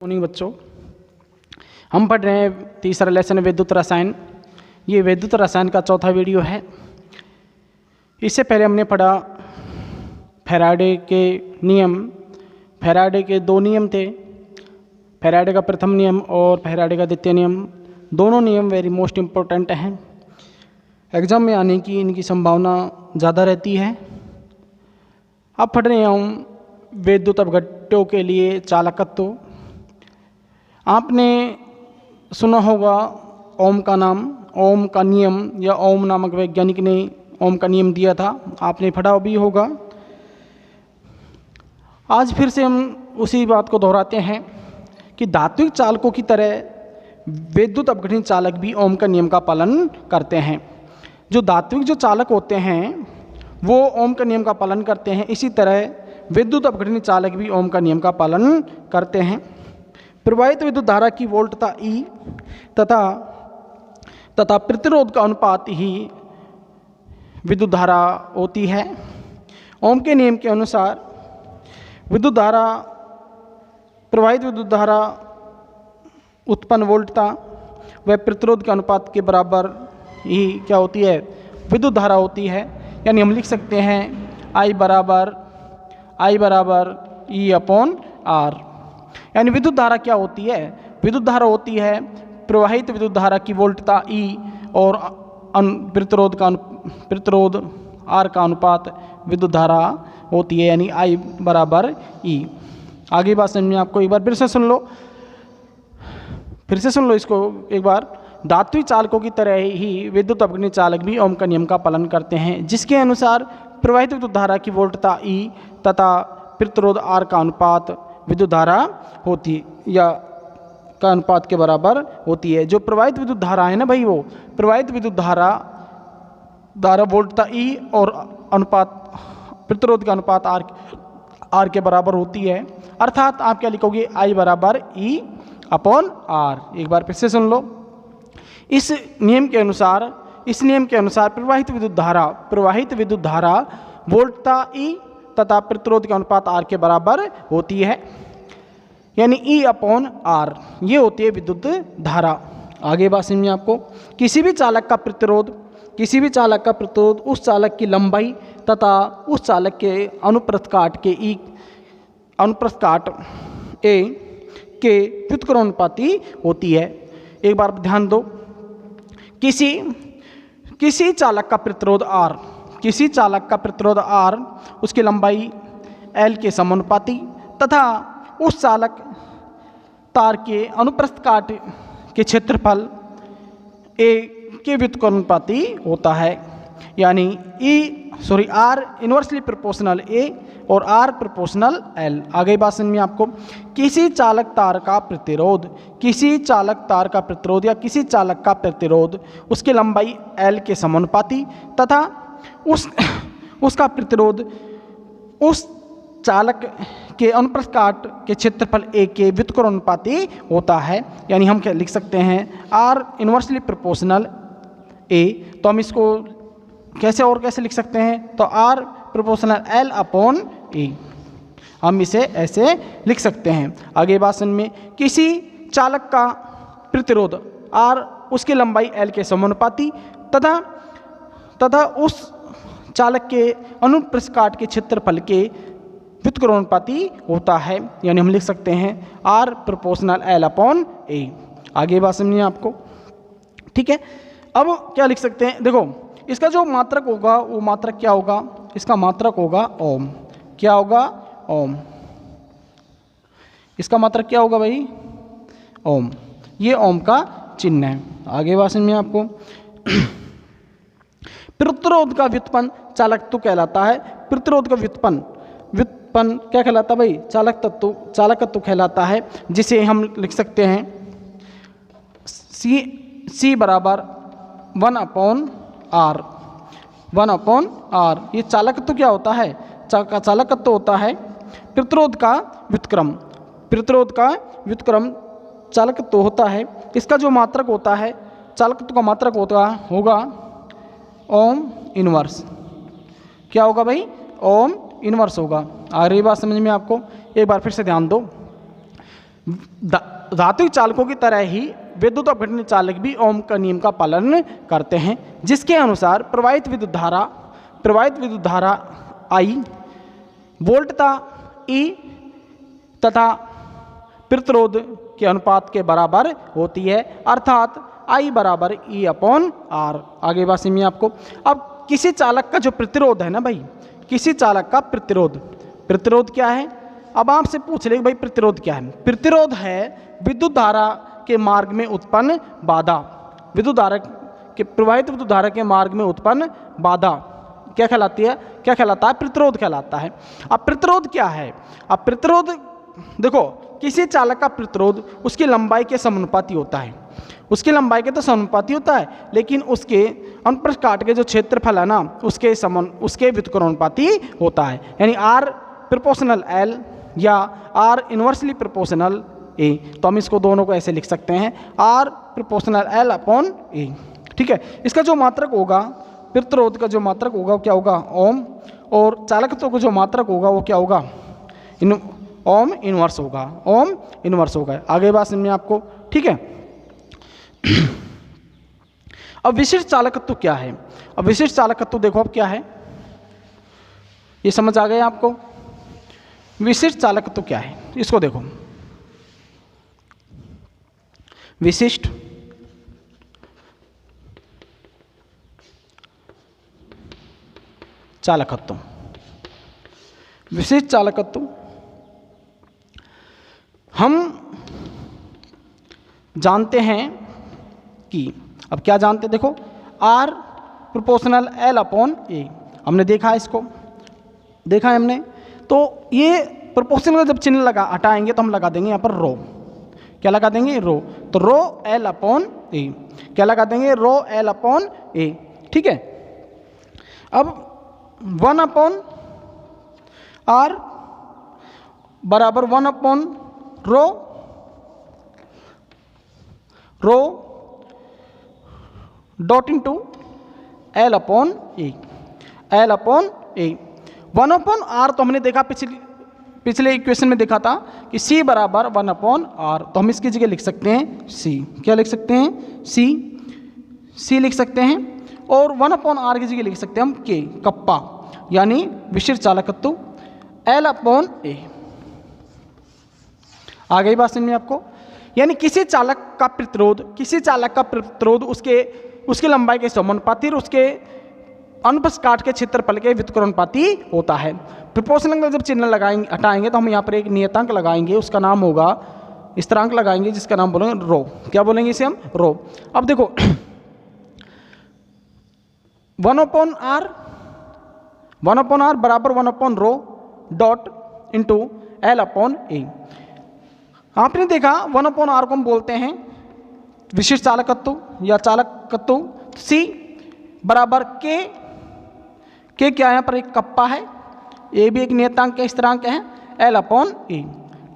Morning बच्चों, हम पढ़ रहे हैं तीसरा लेसन विद्युत रसायन। ये विद्युत रसायन का चौथा वीडियो है। इससे पहले हमने पढ़ा फैराडे के नियम। फैराडे के दो नियम थे, फैराडे का प्रथम नियम और फैराडे का द्वितीय नियम। दोनों नियम वेरी मोस्ट इम्पोर्टेंट हैं, एग्जाम में आने की इनकी संभावना ज़्यादा रहती है। अब पढ़ रहे हैं हम विद्युत अपघट्यों के लिए चालकत्व। आपने सुना होगा ओम का नाम, ओम का नियम, या ओम नामक वैज्ञानिक ने ओम का नियम दिया था, आपने पढ़ा भी होगा। आज फिर से हम उसी बात को दोहराते हैं कि धात्विक चालकों की तरह विद्युत अपघटन चालक भी ओम का नियम का पालन करते हैं। जो धात्विक जो चालक होते हैं वो ओम का नियम का पालन करते हैं, इसी तरह विद्युत अपघटन चालक भी ओम का नियम का पालन करते हैं। प्रवाहित विद्युत धारा की वोल्टता E तथा प्रतिरोध का अनुपात ही विद्युत धारा होती है। ओम के नियम के अनुसार विद्युत धारा, प्रवाहित विद्युत धारा उत्पन्न वोल्टता व प्रतिरोध के अनुपात के बराबर ही क्या होती है, विद्युत धारा होती है। यानी हम लिख सकते हैं I बराबर E/R। यानी विद्युत धारा क्या होती है? विद्युत धारा होती है प्रवाहित विद्युत धारा की वोल्टता E और प्रतिरोध R का अनुपात विद्युत धारा होती है, यानी I/E। आगे बात समझ में आपको एक बार फिर से सुन लो इसको एक बार। धात्विक चालकों की तरह ही विद्युत अपघटन चालक भी ओम का नियम का पालन करते हैं, जिसके अनुसार प्रवाहित विद्युत धारा की वोल्टता E तथा प्रतिरोध R का अनुपात विद्युत धारा होती या का अनुपात के बराबर होती है। जो प्रवाहित विद्युत धारा है ना भाई, वो प्रवाहित विद्युत धारा वोल्टता E और अनुपात प्रतिरोध का अनुपात R के बराबर होती है। अर्थात आप क्या लिखोगे, I/E/R। एक बार फिर से सुन लो। इस नियम के अनुसार प्रवाहित विद्युत धारा वोल्टता E तथा प्रतिरोध के अनुपात R के बराबर होती है, यानी E/R। ये होती है विद्युत धारा। आगे बात समझिए आपको। किसी भी चालक का प्रतिरोध उस चालक की लंबाई तथा उस चालक के अनुप्रस्थ काट A के व्युत्क्रमानुपाती होती है। एक बार ध्यान दो, किसी चालक का प्रतिरोध R उसकी लंबाई L के समानुपाती तथा उस चालक तार के अनुप्रस्थ काट के क्षेत्रफल A के व्युत्क्रमानुपाती होता है, यानी R इन्वर्सली प्रोपोर्शनल A और R प्रोपोर्शनल L। आगे बात समझ में आपको। किसी चालक तार का प्रतिरोध उसकी लंबाई L के समानुपाती तथा उसका प्रतिरोध उस चालक के अनुप्रस्थ काट के क्षेत्रफल A के व्युत्क्रमानुपाती होता है, यानी हम क्या लिख सकते हैं, R इन्वर्सली प्रोपोर्शनल A। तो हम इसको कैसे लिख सकते हैं, तो R प्रोपोर्शनल L/A, हम इसे ऐसे लिख सकते हैं। आगे बात में, किसी चालक का प्रतिरोध R उसकी लंबाई L के समानुपाती तथा उस चालक के अनुप्रस्थ काट के क्षेत्रफल के व्युत्क्रमानुपाती होता है, यानी हम लिख सकते हैं R प्रोपोर्शनल L/A। आगे बात समझिए आपको, ठीक है। अब क्या लिख सकते हैं, देखो इसका जो मात्रक होगा वो मात्रक क्या होगा, इसका मात्रक होगा ओम। क्या होगा, ओम। इसका मात्रक क्या होगा भाई, ओम। ये ओम का चिन्ह है। आगे बात समझिए आपको। प्रतिरोध का व्युत्पन्न चालकत्व कहलाता है। प्रतिरोध का व्युत्पन्न क्या कहलाता है भाई, चालकत्व कहलाता है, जिसे हम लिख सकते हैं C बराबर 1/R। ये चालकत्व क्या होता है, चालकत्व होता है प्रतिरोध का व्युत्क्रम चालकत्व होता है। इसका जो मात्रक होता है, चालकत्व का मात्रक होगा ओम इनवर्स। क्या होगा भाई, ओम इनवर्स होगा। आ रही बात समझ में आपको? एक बार फिर से ध्यान दो। धात्विक चालकों की तरह ही विद्युत अपघटन चालक भी ओम का नियम का पालन करते हैं, जिसके अनुसार प्रवाहित विद्युत धारा I वोल्टता E तथा प्रतिरोध के अनुपात के बराबर होती है, अर्थात I बराबर E/R। आगे बात समझिए आपको। अब किसी चालक का जो प्रतिरोध है ना भाई, किसी चालक का प्रतिरोध क्या है? अब आपसे पूछ ले भाई प्रतिरोध क्या है? प्रतिरोध है विद्युत धारा के मार्ग में उत्पन्न बाधा। प्रवाहित विद्युत धारा के मार्ग में उत्पन्न बाधा क्या कहलाती है? क्या कहलाता है? प्रतिरोध कहलाता है। अब प्रतिरोध क्या है? अब प्रतिरोध देखो, किसी चालक का प्रतिरोध उसकी लंबाई के समानुपाती होता है। उसकी लंबाई के तो समानुपाती होता है, लेकिन उसके अनुप्रस्थ काट के जो क्षेत्रफल है ना, उसके व्युत्क्रमानुपाती होता है। यानी R प्रोपोर्शनल L या R इन्वर्सली प्रोपोर्शनल A। तो हम इसको दोनों को ऐसे लिख सकते हैं, R प्रोपोर्शनल L/A। ठीक है। इसका जो मात्रक होगा, प्रतिरोध का जो मात्रक होगा वो क्या होगा? ओम। और चालकत्व का जो मात्रक होगा वो क्या होगा? ओम इनवर्स होगा। ओम इनवर्स होगा। आगे बात समझिए आपको। ठीक है। अब विशिष्ट चालकत्व क्या है? अब विशिष्ट चालकत्व देखो अब क्या है, ये समझ आ गया आपको? विशिष्ट चालकत्व क्या है इसको देखो। विशिष्ट चालकत्व, विशिष्ट चालकत्व हम जानते हैं कि, अब क्या जानते हैं देखो, R प्रोपोर्शनल L/A। हमने देखा है, इसको देखा है हमने। तो ये प्रोपोर्शनल का जब चिन्ह हटाएंगे तो हम लगा देंगे यहाँ पर रो। क्या लगा देंगे? रो। तो रो L/A। क्या लगा देंगे? रो L/A। ठीक है। अब 1/R बराबर 1/रो डॉट इंटू L/A। 1/R तो हमने देखा पिछले इक्वेशन में देखा था कि C बराबर 1/R। तो हम इसकी जगह लिख सकते हैं C। क्या लिख सकते हैं? C लिख सकते हैं। और 1/R की जगह लिख सकते हैं हम K, कप्पा, यानी विशिष्ट चालकत्व L/A। आ गई बात समझ में आपको? यानी किसी चालक का प्रतिरोध उसके लंबाई के समानुपाती और उसके अनुप्रस्थ काट के क्षेत्रफल के व्युत्क्रमानुपाती होता है। प्रोपोर्शनल का जब चिन्ह हटाएंगे तो हम यहाँ पर एक नियतांक लगाएंगे, उसका नाम होगा, स्थिरांक लगाएंगे जिसका नाम बोलेंगे रो। क्या बोलेंगे इसे हम? रो। अब देखो 1/R बराबर 1/रो डॉट इंटू L/A। आपने देखा 1/R को हम बोलते हैं विशिष्ट चालकत्व या चालकत्व। C बराबर K क्या यहाँ पर एक कप्पा है, A भी एक नियतांक के स्थिरांक है, L/A।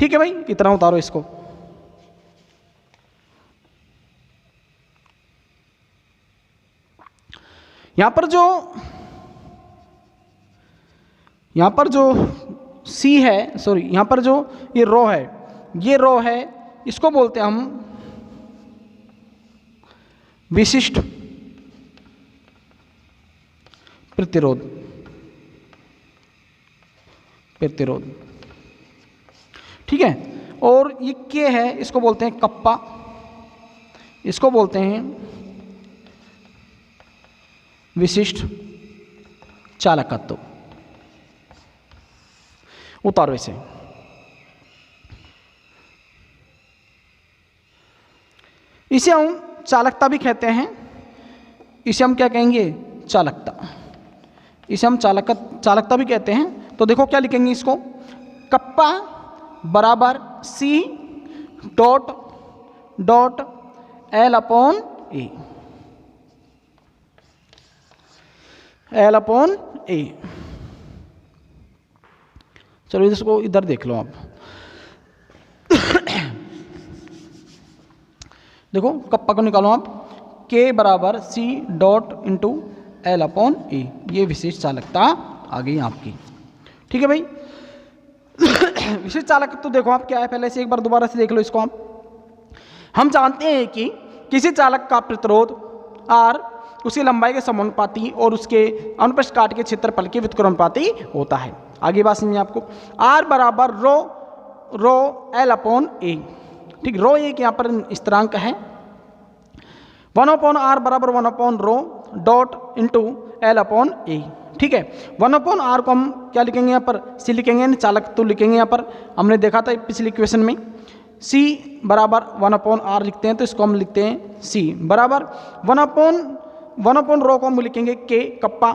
ठीक है भाई, इतना उतारो इसको। यहाँ पर जो C है, सॉरी, यहाँ पर जो ये रो है, इसको बोलते हैं हम विशिष्ट प्रतिरोध। ठीक है। और ये K है, इसको बोलते हैं कप्पा, इसको बोलते हैं विशिष्ट चालकत्व। उतारो इसे। इसे हम चालकता भी कहते हैं। इसे हम क्या कहेंगे? चालकता। इसे हम चालकता भी कहते हैं। तो देखो क्या लिखेंगे इसको, कप्पा बराबर C डॉट L/A। चलो इसको इधर देख लो आप। देखो कप्पा को निकालो आप, K बराबर C डॉट इंटू L/A। ये विशेष चालकता आ गई आपकी। ठीक है भाई। विशिष्ट चालकत्व तो देखो आप क्या है, पहले से एक बार दोबारा से देख लो इसको आप। हम जानते हैं कि किसी चालक का प्रतिरोध R उसकी लंबाई के समानुपाती और उसके अनुप्रस्थ काट के क्षेत्रफल के व्युत्क्रमानुपाती होता है। आगे बात समझिए आपको, R बराबर रो L अपॉन ए, ठीक, रो एक यहाँ पर स्थिरांक है, 1/r बराबर 1/रो डॉट इंटू L अपॉन ए, ठीक है। 1/r को हम क्या लिखेंगे यहाँ पर, C लिखेंगे, चालक तो लिखेंगे यहाँ पर, हमने देखा था पिछली इक्वेशन में, C बराबर 1/r लिखते हैं, तो इसको हम लिखते हैं C बराबर 1/रो को हम लिखेंगे K कप्पा,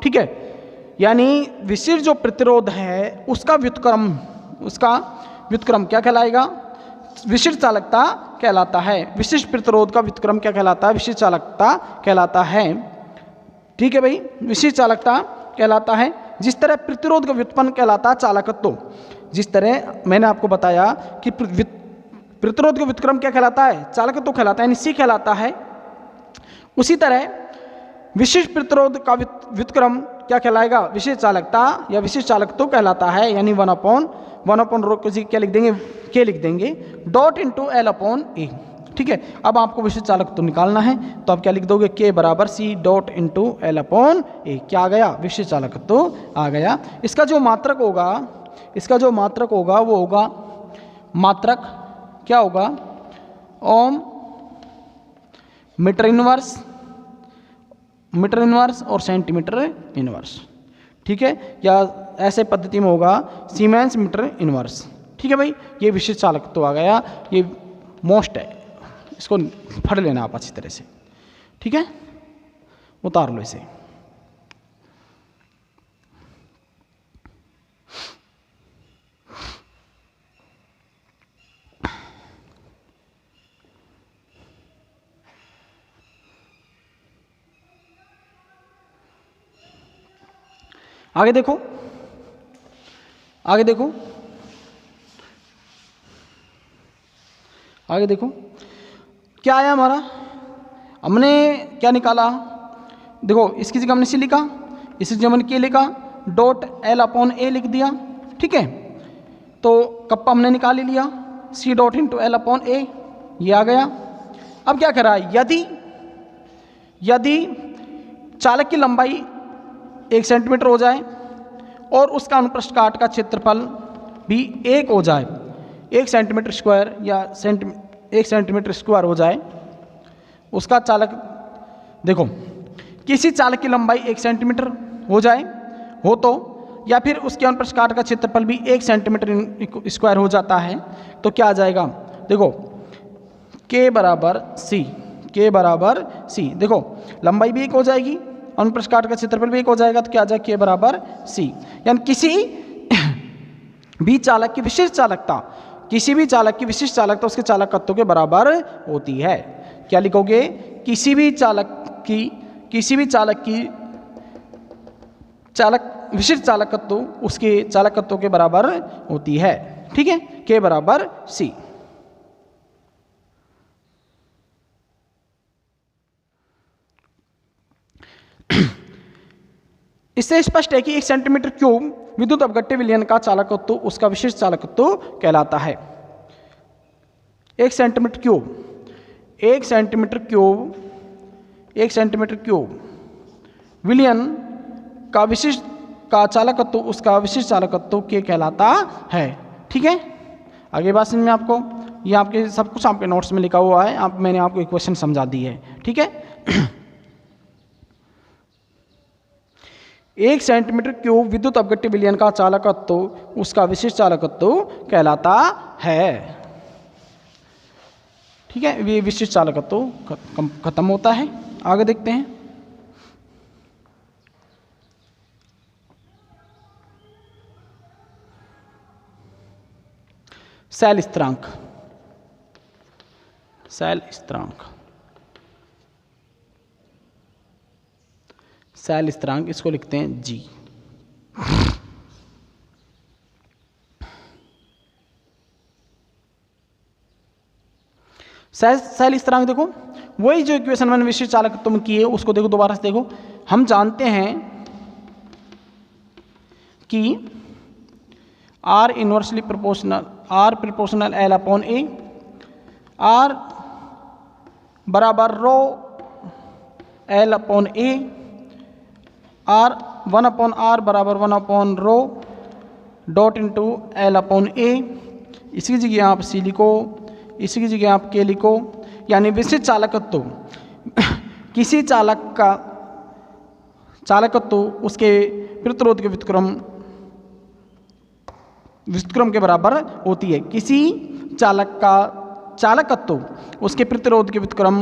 ठीक है। यानी विशिष्ट जो प्रतिरोध है उसका व्युत्क्रम क्या कहलाएगा, विशिष्ट चालकता कहलाता है। विशिष्ट प्रतिरोध का व्युत्क्रम क्या कहलाता है, विशिष्ट चालकता कहलाता है, ठीक है भाई, विशिष्ट चालकता कहलाता है। जिस तरह प्रतिरोध का व्युत्पन्न कहलाता है चालकत्व, जिस तरह मैंने आपको बताया कि प्रतिरोध का व्युत्क्रम क्या कहलाता है, चालकत्व कहलाता है, यानी C कहलाता है, उसी तरह विशिष्ट प्रतिरोध का व्युत्क्रम क्या कहलाएगा, विशिष्ट चालकता या विशिष्ट चालकत्व कहलाता है, यानी 1/रो को क्या लिख देंगे, K लिख देंगे, डॉट इंटू L अपॉन ए, ठीक है। अब आपको विशिष्ट चालकत्व निकालना है, तो आप क्या लिख दोगे, K बराबर C dot into L upon A, क्या आ गया, विशिष्ट चालकत्व आ गया। इसका जो मात्रक होगा वो होगा, मात्रक क्या होगा, ओम मीटर इनवर्स और सेंटीमीटर इनवर्स, ठीक है, या ऐसे पद्धति में होगा सीमेंस मीटर इनवर्स, ठीक है भाई। ये विशिष्ट चालकत्व आ गया, ये मोस्ट है, इसको पढ़ लेना आप अच्छी तरह से, ठीक है, उतार लो इसे। आगे देखो, क्या आया हमारा, हमने क्या निकाला, देखो इसकी जगह हमने C लिखा, इसी जगह हमने K लिखा, डॉट L अपॉन ए लिख दिया, ठीक है। तो कप्पा हमने निकाल ही लिया, C dot into L upon A, ये आ गया। अब क्या करा, यदि चालक की लंबाई 1 सेंटीमीटर हो जाए और उसका अनुप्रस्थ काट का क्षेत्रफल भी 1 हो जाए, 1 सेंटीमीटर स्क्वायर या 1 सेंटीमीटर स्क्वायर हो जाए, उसका चालक, देखो किसी चालक की लंबाई 1 सेंटीमीटर हो तो, या फिर उसके अनुप्रस्थ काट का क्षेत्रफल भी 1 सेंटीमीटर स्क्वायर हो जाता है, तो क्या आ जाएगा, देखो K बराबर C, देखो लंबाई भी 1 हो जाएगी, अनुप्रस्थ काट का क्षेत्रफल भी 1 हो जाएगा, तो क्या आ जाएगा, K बराबर C। यानी किसी भी चालक की विशिष्ट चालकता उसके चालकत्व के बराबर होती है। क्या लिखोगे, किसी भी चालक की विशिष्ट चालकत्व उसके चालकत्व के बराबर होती है, ठीक है, K बराबर C। इससे स्पष्ट है कि 1 सेंटीमीटर क्यूब विद्युत अपघट्य विलयन का चालकत्व उसका विशिष्ट चालकत्व कहलाता है। 1 सेंटीमीटर क्यूब विलयन का चालकत्व उसका विशिष्ट चालकत्व के कहलाता है, ठीक है। आगे बात समझ में आपको, ये आपके सब कुछ आपके नोट्स में लिखा हुआ है, मैंने आपको इक्वेशन समझा दी है, ठीक है। 1 सेंटीमीटर क्यूब विद्युत अपघट्य विलयन का चालकत्व उसका विशिष्ट चालकत्व कहलाता है, ठीक है। ये विशिष्ट चालकत्व खत्म होता है। आगे देखते हैं, शैल स्थिरांक, इसको लिखते हैं G। शैल स्थिरांक देखो, वही जो इक्वेशन मैंने विशिष्ट चालकत्व में की है उसको देखो, दोबारा से देखो। हम जानते हैं कि R inversely proportional R proportional L upon A, R बराबर rho L upon A, R 1 upon R बराबर 1 upon rho dot into L upon A. इसकी जगह आप सी लिखो, इसकी जगह आप के लिखो। यानी विशिष्ट चालकत्व किसी चालकत्व उसके प्रतिरोध के व्युत्क्रम के बराबर होती है। किसी चालक का चालकत्व उसके प्रतिरोध के व्युत्क्रम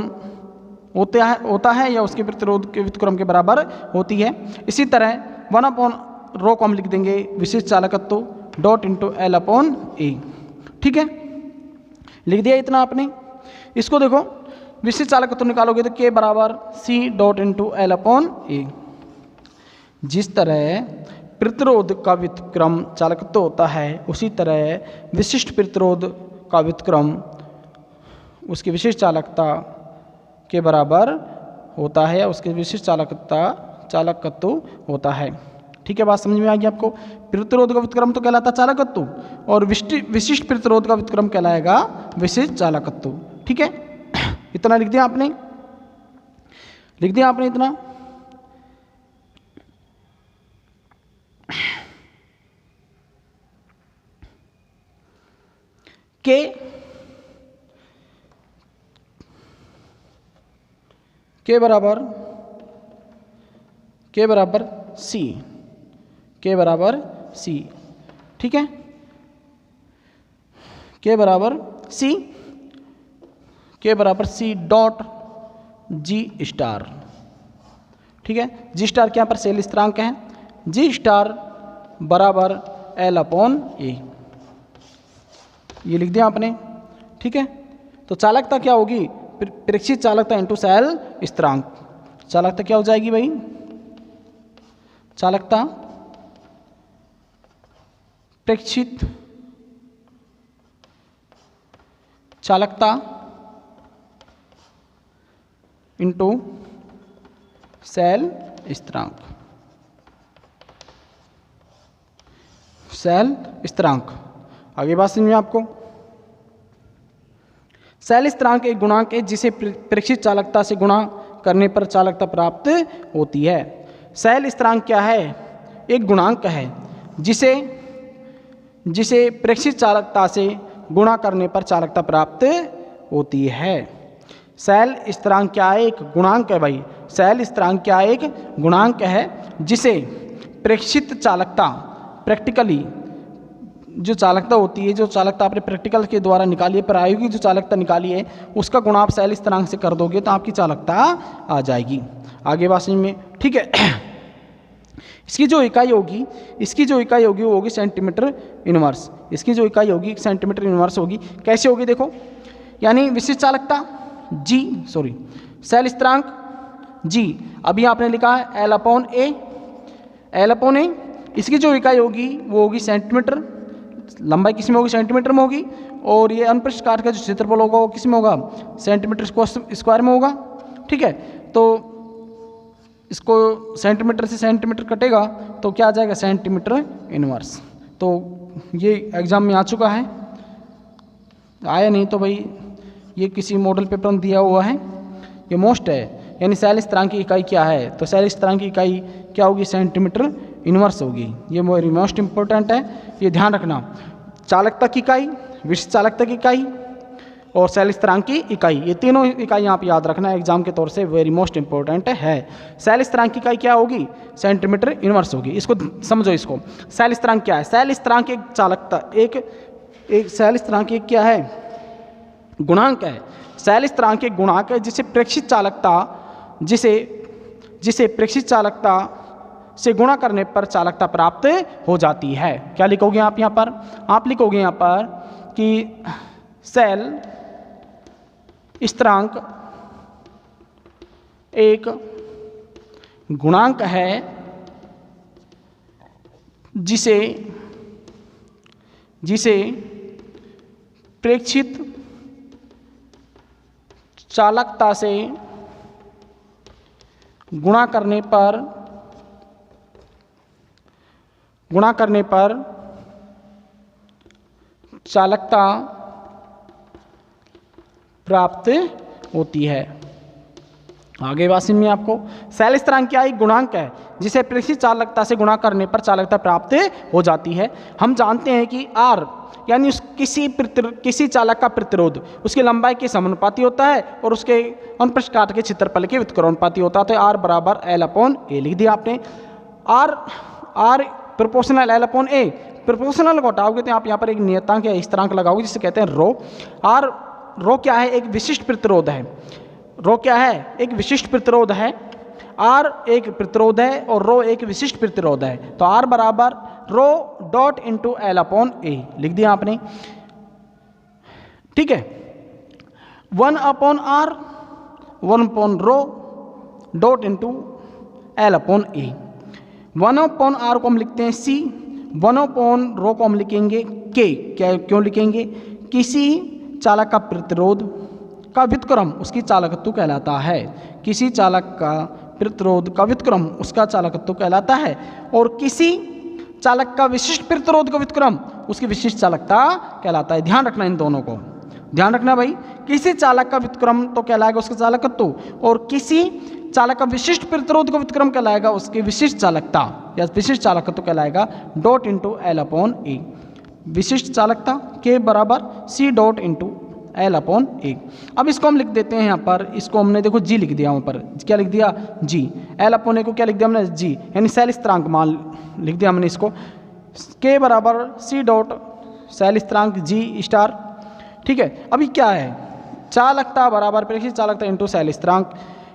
होता है या उसके प्रतिरोध के व्युत्क्रम के बराबर होती है। इसी तरह 1 अपॉन रो को हम लिख देंगे विशिष्ट चालकत्व डॉट इंटू एल अपॉन ए। ठीक है, लिख दिया इतना आपने। इसको देखो, विशिष्ट चालकत्व निकालोगे तो के बराबर C dot into L upon A. जिस तरह प्रतिरोध का व्युत्क्रम चालकत्व होता है, उसी तरह विशिष्ट प्रतिरोध का व्युत्क्रम उसकी विशिष्ट चालकता के बराबर होता है या उसके विशिष्ट चालकत्व होता है। ठीक है, बात समझ में आ गई आपको। प्रतिरोध का व्युत्क्रम तो कहलाता चालकत्व और विशिष्ट प्रतिरोध का व्युत्क्रम कहलाएगा विशिष्ट चालकत्व। ठीक है, इतना लिख दिया आपने, इतना। के बराबर सी, ठीक है, के बराबर सी डॉट जी स्टार। ठीक है, जी स्टार के यहाँ पर सेल स्थिरांक है, जी स्टार बराबर एल अपॉन ए, ये लिख दिया आपने। ठीक है, तो चालकता क्या होगी, प्रेक्षित चालकता इंटू सेल स्थिरांक। चालकता क्या हो जाएगी भाई, चालकता प्रेक्षित चालकता इंटू सेल स्थिरांक, आगे बात समझ में आपको। सेल स्थिरांक एक गुणांक है जिसे प्रेक्षित चालकता से गुणा करने पर चालकता प्राप्त होती है। सेल स्थिरांक क्या है, एक गुणांक है जिसे प्रेक्षित चालकता से गुणा करने पर चालकता प्राप्त होती है। सेल स्थिरांक क्या है, एक गुणांक है भाई। सेल स्थिरांक क्या है, एक गुणांक है जिसे प्रेक्षित चालकता, प्रैक्टिकली जो चालकता होती है, जो चालकता आपने प्रैक्टिकल के द्वारा निकाली है, प्रायोगिक जो चालकता निकाली है, उसका गुणा आप सेल स्थिरांक से कर दोगे तो आपकी चालकता आ जाएगी। आगे बात समझ में, ठीक है। इसकी जो इकाई होगी वो होगी सेंटीमीटर इनवर्स। इसकी जो इकाई होगी सेंटीमीटर इनवर्स होगी। कैसे होगी देखो, यानी विशिष्ट चालकता सेल स्थिरांक जी, अभी आपने लिखा है एल अपॉन ए। इसकी जो इकाई होगी वो होगी सेंटीमीटर, लंबाई किस में होगी, सेंटीमीटर में होगी, और ये अनुप्रस्थ काट का जो क्षेत्रफल होगा वो किस में होगा, सेंटीमीटर स्क्वायर में होगा। ठीक है, तो इसको सेंटीमीटर से सेंटीमीटर कटेगा तो क्या आ जाएगा, सेंटीमीटर इनवर्स। तो ये एग्जाम में आ चुका है, आया नहीं तो भाई ये किसी मॉडल पेपर में दिया हुआ है, ये मोस्ट है। यानी सेल स्थिरांक की इकाई क्या है, तो सेल स्थिरांक की इकाई क्या होगी, सेंटीमीटर इनवर्स होगी। ये मोस्ट इंपॉर्टेंट है, ये ध्यान रखना। चालकता की इकाई, विशिष्ट चालकता की इकाई और सेल स्थिरांक की इकाई, ये तीनों इकाई आप याद रखना एग्जाम के तौर से, वेरी मोस्ट इंपॉर्टेंट है। सेल स्थिरांक की इकाई क्या होगी, सेंटीमीटर इनवर्स होगी। इसको समझो, इसको सेल स्थिरांक क्या है, सेल स्थिरांक एक चालकता, एक सेल स्थिरांक एक क्या है, गुणांक है। सेल स्थिरांक एक गुणांक है जिसे प्रेक्षित चालकता से गुणा करने पर चालकता प्राप्त हो जाती है। क्या लिखोगे आप यहाँ पर, आप लिखोगे यहाँ पर कि सेल स्थिरांक एक गुणांक है जिसे प्रेक्षित चालकता से गुणा करने पर चालकता प्राप्त होती है। आगे बात में आपको शैल स्थिरांक क्या एक गुणांक है जिसे प्रेषित चालकता से गुणा करने पर चालकता प्राप्त हो जाती है। हम जानते हैं कि R यानी किसी चालक का प्रतिरोध उसकी लंबाई के समानुपाती होता है और उसके अनुप्रस्थ काट के क्षेत्रफल के व्युत्क्रमानुपाती होता है। तो R बराबर L/A लिख दिया आपने। R प्रोपोर्शनल L/A, प्रोपोर्शनल को हटाओगे तो आप यहाँ पर एक नियतांक या स्थिरांक लगाओगे जिसे कहते हैं रो। रो क्या है? एक विशिष्ट प्रतिरोध है। रो क्या है? एक विशिष्ट प्रतिरोध है। R एक प्रतिरोध है और रो एक विशिष्ट प्रतिरोध है। तो R बराबर रो डॉट इंटू L/A लिख दिया आपने। ठीक है, 1/R 1/रो dot into L/A। 1/R को हम लिखते हैं C, 1/रो को हम लिखेंगे K। क्या क्यों लिखेंगे? किसी चालक का प्रतिरोध का व्युत्क्रम उसकी चालकत्व कहलाता है। किसी चालक का प्रतिरोध का व्युत्क्रम उसका चालकत्व कहलाता है और किसी चालक का विशिष्ट प्रतिरोध का व्युत्क्रम उसकी विशिष्ट चालकता कहलाता है। ध्यान रखना, इन दोनों को ध्यान रखना भाई। किसी चालक का व्युत्क्रम तो कहलाएगा उसका चालकत्व और किसी चालक का विशिष्ट प्रतिरोध का व्युत्क्रम कहलाएगा उसकी विशिष्ट चालकता या विशिष्ट चालकत्व कहलाएगा डॉट इंटू L/A। विशिष्ट चालकता के बराबर C डॉट इंटू L/A। अब इसको हम लिख देते हैं यहाँ पर, इसको हमने देखो G लिख दिया, वहाँ पर क्या लिख दिया? G। L/A को क्या लिख दिया हमने? G, यानी शैल स्थिरांक मान लिख दिया हमने इसको। K बराबर C डॉट शैल स्थिरांक G स्टार। ठीक है, अभी क्या है? चालकता बराबर प्रेषित चालकता इंटू शैल स्थिरांक,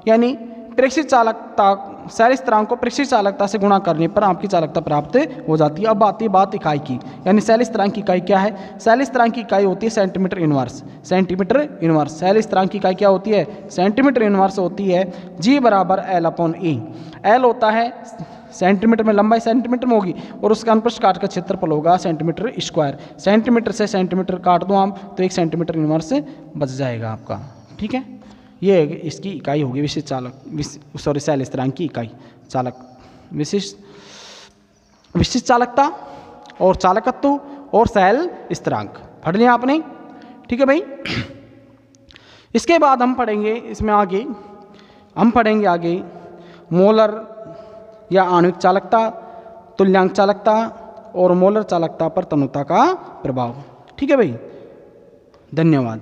यानी प्रेषित चालकता शैल स्थिरांक को प्रेषित चालकता से गुणा करने पर आपकी चालकता प्राप्त हो जाती है। अब आती है बात इकाई की, यानी शैल स्थिरांक की इकाई क्या है? शैल स्थिरांक की इकाई होती है सेंटीमीटर इनवर्स। सेंटीमीटर इनवर्स शैल स्थिरांक की इकाई क्या होती है? सेंटीमीटर इनवर्स होती है। G बराबर L/A। L होता है सेंटीमीटर में, लंबाई सेंटीमीटर में होगी और उसका अनुप्रस्थ काट का क्षेत्रफल होगा सेंटीमीटर स्क्वायर। सेंटीमीटर से सेंटीमीटर काट दो हम तो 1 सेंटीमीटर इनवर्स बच जाएगा आपका। ठीक है, ये इसकी इकाई होगी विशिष्ट चालक शैल स्थिरांक की इकाई। चालक विशिष्ट चालकता और चालकत्व और शैल स्थिरांक पढ़ लिया आपने। ठीक है भाई, इसके बाद हम पढ़ेंगे इसमें आगे, हम पढ़ेंगे आगे मोलर या आणविक चालकता, तुल्यांक चालकता और मोलर चालकता पर तन्यता का प्रभाव। ठीक है भाई, धन्यवाद।